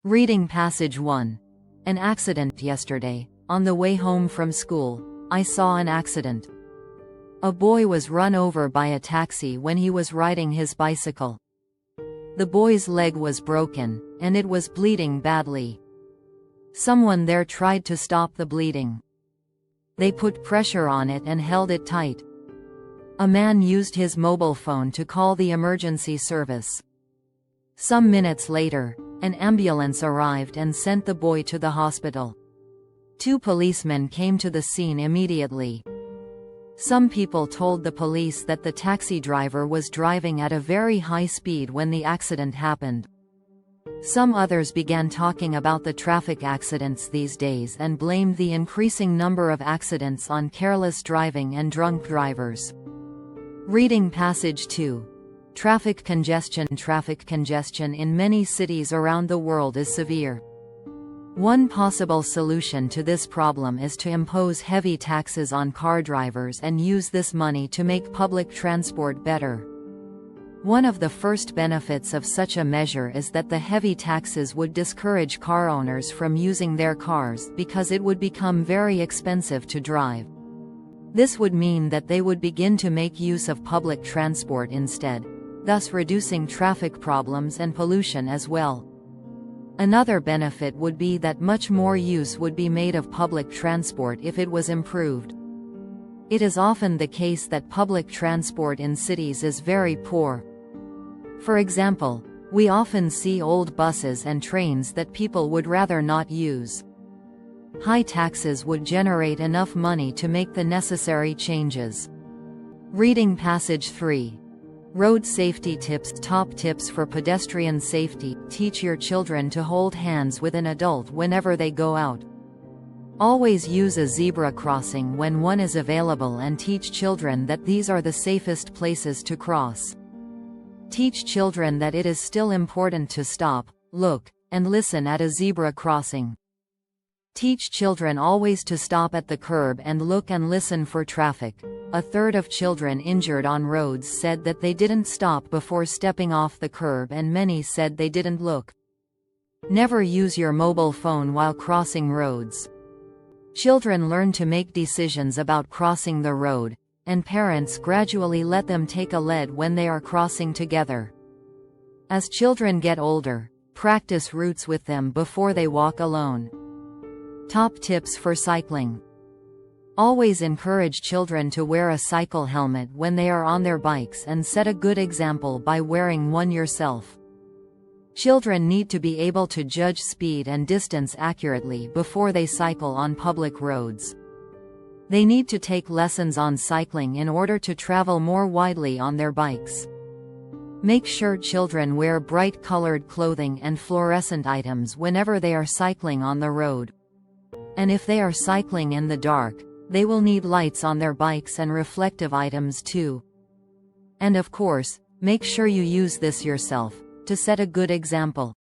Reading passage 1. An accident. Yesterday, on the way home from school, I saw an accident. A boy was run over by a taxi when he was riding his bicycle. The boy's leg was broken, and it was bleeding badly. Someone there tried to stop the bleeding. They put pressure on it and held it tight. A man used his mobile phone to call the emergency service. Some minutes later, an ambulance arrived and sent the boy to the hospital. 2 policemen came to the scene immediately. Some people told the police that the taxi driver was driving at a very high speed when the accident happened. Some others began talking about the traffic accidents these days and blamed the increasing number of accidents on careless driving and drunk drivers. Reading passage 2. Traffic congestion. Traffic congestion in many cities around the world is severe. One possible solution to this problem is to impose heavy taxes on car drivers and use this money to make public transport better. One of the first benefits of such a measure is that the heavy taxes would discourage car owners from using their cars because it would become very expensive to drive. This would mean that they would begin to make use of public transport instead, thus reducing traffic problems and pollution as well. Another benefit would be that much more use would be made of public transport if it was improved. It is often the case that public transport in cities is very poor. For example, we often see old buses and trains that people would rather not use. High taxes would generate enough money to make the necessary changes. Reading passage 3. Road safety tips. Top tips for pedestrian safety. Teach your children to hold hands with an adult whenever they go out. Always use a zebra crossing when one is available and teach children that these are the safest places to cross. Teach children that it is still important to stop, look, and listen at a zebra crossing. Teach children always to stop at the curb and look and listen for traffic. A third of children injured on roads said that they didn't stop before stepping off the curb, and many said they didn't look. Never use your mobile phone while crossing roads. Children learn to make decisions about crossing the road, and parents gradually let them take a lead when they are crossing together. As children get older, practice routes with them before they walk alone. Top tips for cycling. Always encourage children to wear a cycle helmet when they are on their bikes and set a good example by wearing one yourself. Children need to be able to judge speed and distance accurately before they cycle on public roads. They need to take lessons on cycling in order to travel more widely on their bikes. Make sure children wear bright-colored clothing and fluorescent items whenever they are cycling on the road. And if they are cycling in the dark, they will need lights on their bikes and reflective items too. And of course, make sure you use this yourself, to set a good example.